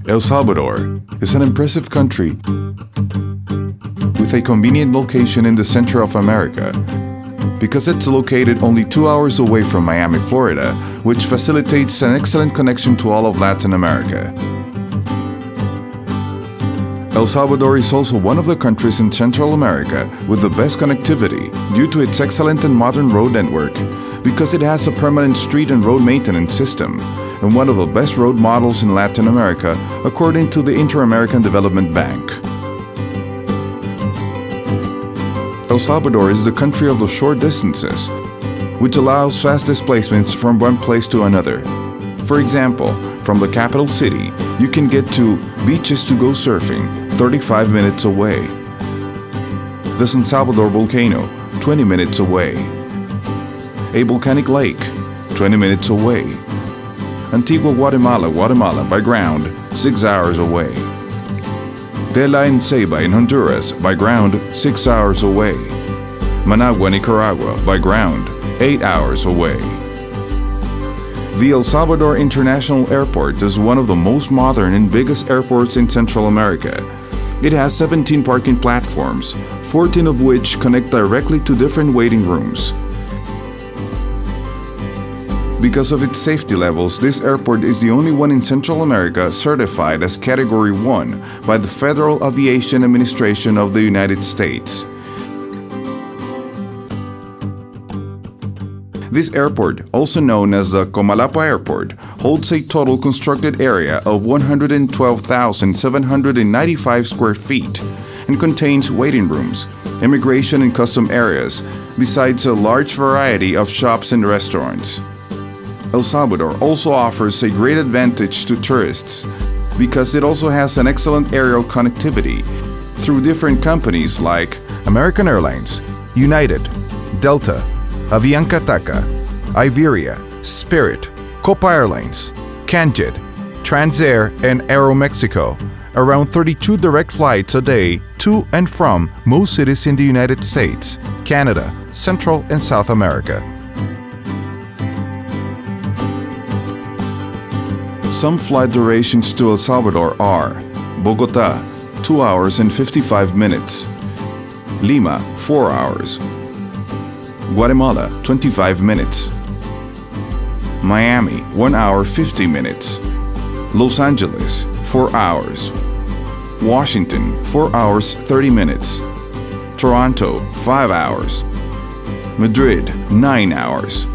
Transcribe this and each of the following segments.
El Salvador is an impressive country with a convenient location in the center of America because it's located only 2 hours away from Miami, Florida, which facilitates an excellent connection to all of Latin America. El Salvador is also one of the countries in Central America with the best connectivity due to its excellent and modern road network, because it has a permanent street and road maintenance system, and one of the best road models in Latin America, according to the Inter-American Development Bank. El Salvador is the country of the short distances, which allows fast displacements from one place to another. For example, from the capital city, you can get to beaches to go surfing 35 minutes away. The San Salvador volcano, 20 minutes away. A volcanic lake, 20 minutes away. Antigua Guatemala by ground, 6 hours away. Tela en Ceiba in Honduras by ground, 6 hours away. Managua, Nicaragua by ground, 8 hours away. The El Salvador International Airport is one of the most modern and biggest airports in Central America. It has 17 parking platforms, 14 of which connect directly to different waiting rooms. Because of its safety levels, this airport is the only one in Central America certified as Category 1 by the Federal Aviation Administration of the United States. This airport, also known as the Comalapa Airport, holds a total constructed area of 112,795 square feet and contains waiting rooms, immigration and custom areas, besides a large variety of shops and restaurants. El Salvador also offers a great advantage to tourists because it also has an excellent aerial connectivity through different companies like American Airlines, United, Delta, Avianca TACA, Iberia, Spirit, Copa Airlines, Canjet, Transair, and Aeromexico. Around 32 direct flights a day to and from most cities in the United States, Canada, Central and South America. Some flight durations to El Salvador are Bogotá, 2 hours and 55 minutes, Lima, 4 hours, Guatemala, 25 minutes, Miami, 1 hour 50 minutes, Los Angeles, 4 hours, Washington, 4 hours 30 minutes, Toronto, 5 hours, Madrid, 9 hours.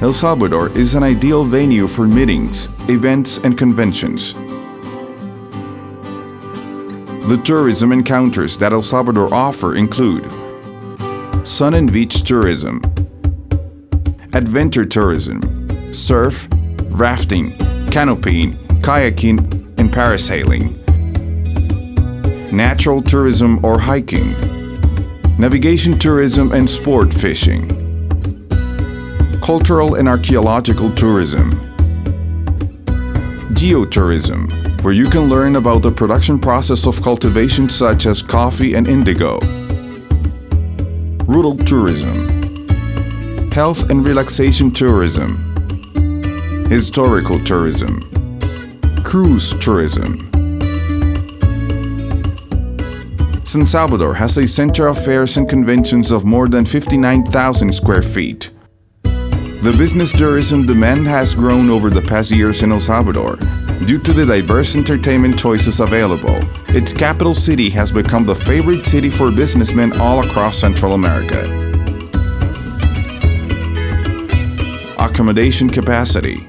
El Salvador is an ideal venue for meetings, events, and conventions. The tourism encounters that El Salvador offer include sun and beach tourism, adventure tourism, surf, rafting, canopying, kayaking, and parasailing, natural tourism or hiking, navigation tourism and sport fishing, cultural and archaeological tourism, geotourism, where you can learn about the production process of cultivation such as coffee and indigo, rural tourism, health and relaxation tourism, historical tourism, cruise tourism. San Salvador has a center of fairs and conventions of more than 59,000 square feet. The business tourism demand has grown over the past years in El Salvador due to the diverse entertainment choices available. Its capital city has become the favorite city for businessmen all across Central America. Accommodation capacity.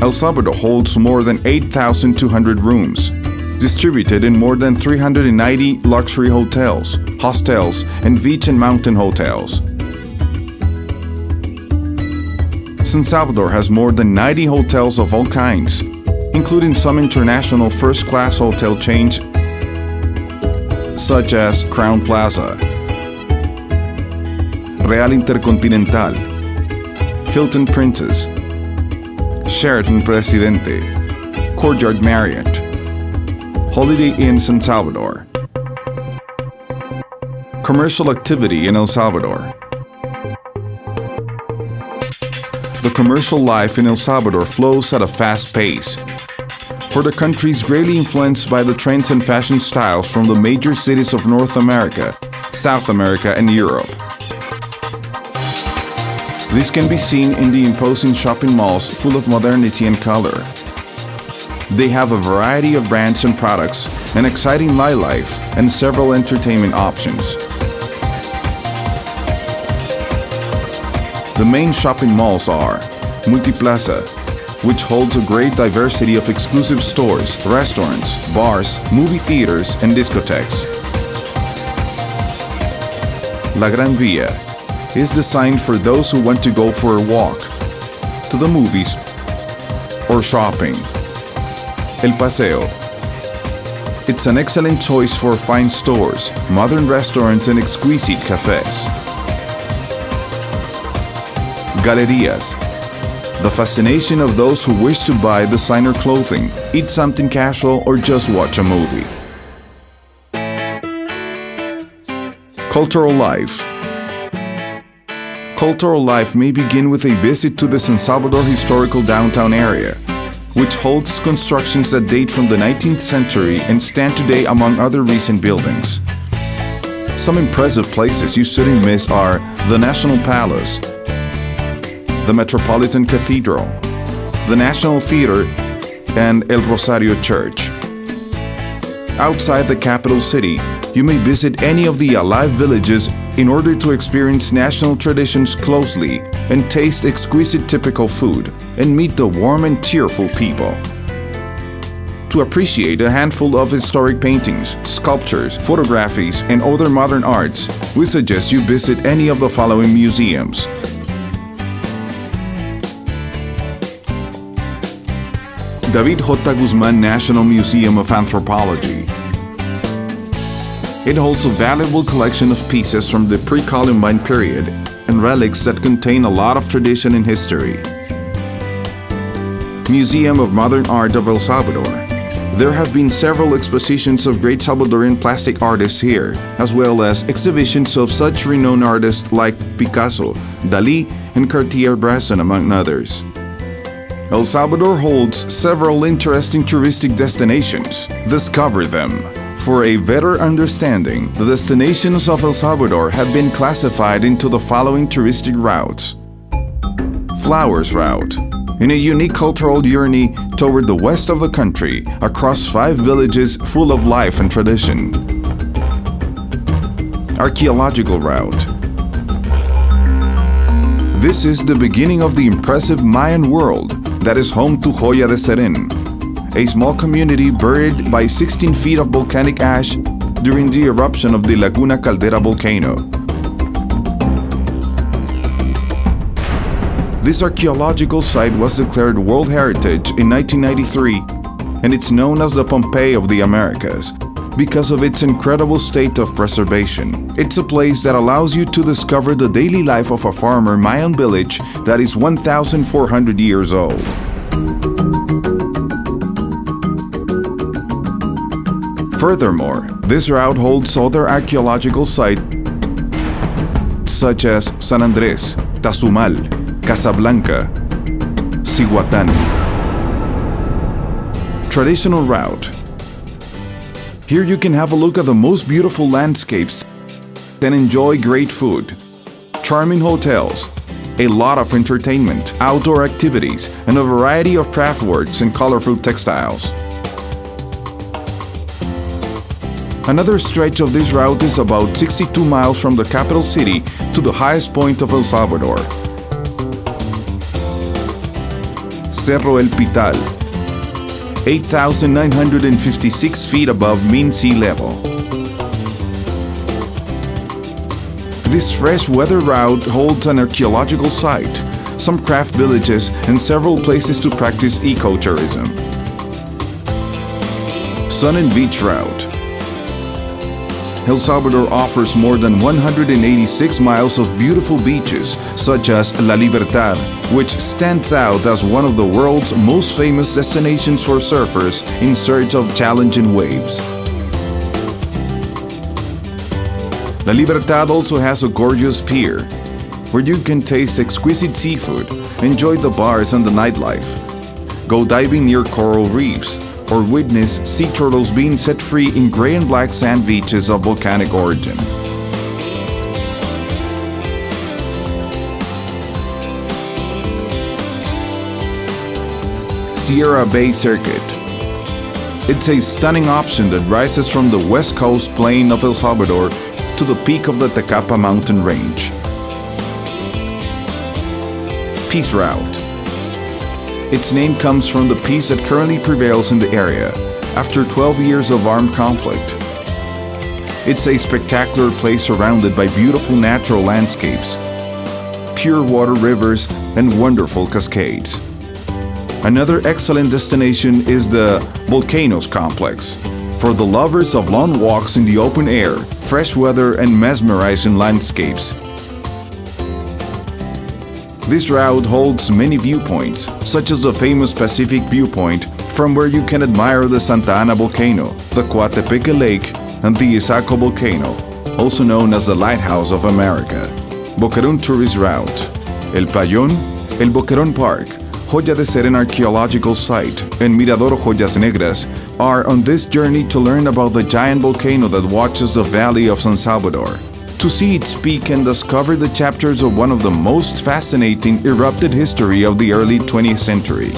El Salvador holds more than 8,200 rooms, distributed in more than 390 luxury hotels, hostels, and beach and mountain hotels. San Salvador has more than 90 hotels of all kinds, including some international first-class hotel chains such as Crown Plaza, Real Intercontinental, Hilton Princess, Sheraton Presidente, Courtyard Marriott, Holiday Inn San Salvador. Commercial activity in El Salvador. The commercial life in El Salvador flows at a fast pace, for the country is greatly influenced by the trends and fashion styles from the major cities of North America, South America, and Europe. This can be seen in the imposing shopping malls full of modernity and color. They have a variety of brands and products, an exciting nightlife, and several entertainment options. The main shopping malls are Multiplaza, which holds a great diversity of exclusive stores, restaurants, bars, movie theaters, and discotheques. La Gran Via is designed for those who want to go for a walk, to the movies, or shopping. El Paseo. It's an excellent choice for fine stores, modern restaurants, and exquisite cafes. Galerías. The fascination of those who wish to buy designer clothing, eat something casual, or just watch a movie. Cultural life. Cultural life may begin with a visit to the San Salvador historical downtown area, which holds constructions that date from the 19th century and stand today among other recent buildings. Some impressive places you shouldn't miss are the National Palace, the Metropolitan Cathedral, the National Theater, and El Rosario Church. Outside the capital city, you may visit any of the alive villages in order to experience national traditions closely and taste exquisite typical food and meet the warm and cheerful people. To appreciate a handful of historic paintings, sculptures, photographies, and other modern arts, we suggest you visit any of the following museums. David J. Guzman National Museum of Anthropology. It holds a valuable collection of pieces from the pre-Columbine period and relics that contain a lot of tradition and history. Museum of Modern Art of El Salvador. There have been several expositions of great Salvadorian plastic artists here, as well as exhibitions of such renowned artists like Picasso, Dalí, and Cartier-Bresson, among others. El Salvador holds several interesting touristic destinations. Discover them. For a better understanding, the destinations of El Salvador have been classified into the following touristic routes. Flowers Route. In a unique cultural journey toward the west of the country, across 5 villages full of life and tradition. Archaeological Route. This is the beginning of the impressive Mayan world that is home to Joya de Seren, a small community buried by 16 feet of volcanic ash during the eruption of the Laguna Caldera volcano. This archaeological site was declared World Heritage in 1993, and it's known as the Pompeii of the Americas because of its incredible state of preservation. It's a place that allows you to discover the daily life of a former Mayan village that is 1,400 years old. Furthermore, this route holds other archaeological sites such as San Andrés, Tazumal, Casablanca, Cihuatán. Traditional Route. Here you can have a look at the most beautiful landscapes and enjoy great food, charming hotels, a lot of entertainment, outdoor activities, and a variety of craft works and colorful textiles. Another stretch of this route is about 62 miles from the capital city to the highest point of El Salvador, Cerro El Pital, 8,956 feet above mean sea level. This fresh weather route holds an archaeological site, some craft villages, and several places to practice ecotourism. Sun and Beach Route. El Salvador offers more than 186 miles of beautiful beaches, such as La Libertad, which stands out as one of the world's most famous destinations for surfers in search of challenging waves. La Libertad also has a gorgeous pier, where you can taste exquisite seafood, enjoy the bars and the nightlife, go diving near coral reefs, or witness sea turtles being set free in gray and black sand beaches of volcanic origin. Sierra Bay Circuit. It's a stunning option that rises from the west coast plain of El Salvador to the peak of the Tecapa mountain range. Peace Route. Its name comes from the peace that currently prevails in the area after 12 years of armed conflict. It's a spectacular place surrounded by beautiful natural landscapes, pure water rivers, and wonderful cascades. Another excellent destination is the Volcanoes Complex, for the lovers of long walks in the open air, fresh weather, and mesmerizing landscapes. This route holds many viewpoints, such as the famous Pacific Viewpoint, from where you can admire the Santa Ana volcano, the Coatepeque Lake, and the Isaco volcano, also known as the Lighthouse of America. Boquerón Tourist Route. El Playón, El Boquerón Park, Joya de Ser, an archaeological site, and Mirador Joyas Negras are on this journey to learn about the giant volcano that watches the valley of San Salvador, to see its peak and discover the chapters of one of the most fascinating erupted history of the early 20th century.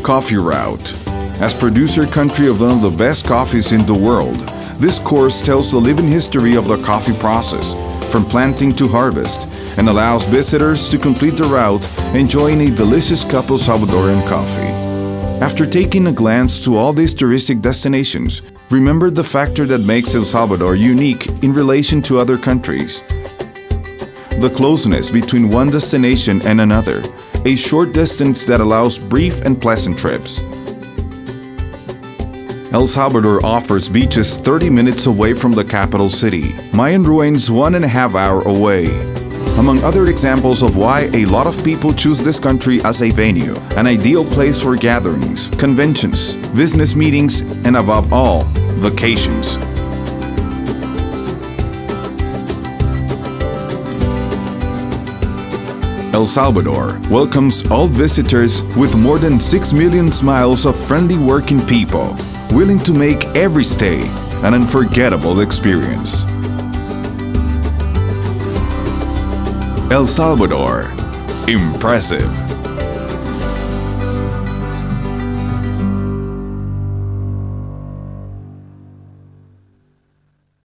Coffee Route. As producer country of one of the best coffees in the world, this course tells the living history of the coffee process, from planting to harvest, and allows visitors to complete the route enjoying a delicious cup of Salvadoran coffee. After taking a glance to all these touristic destinations, remember the factor that makes El Salvador unique in relation to other countries. The closeness between one destination and another, a short distance that allows brief and pleasant trips. El Salvador offers beaches 30 minutes away from the capital city, Mayan ruins 1.5 hours away. Among other examples of why a lot of people choose this country as a venue, an ideal place for gatherings, conventions, business meetings, and above all, vacations. El Salvador welcomes all visitors with more than 6 million smiles of friendly working people, willing to make every stay an unforgettable experience. El Salvador. Impressive.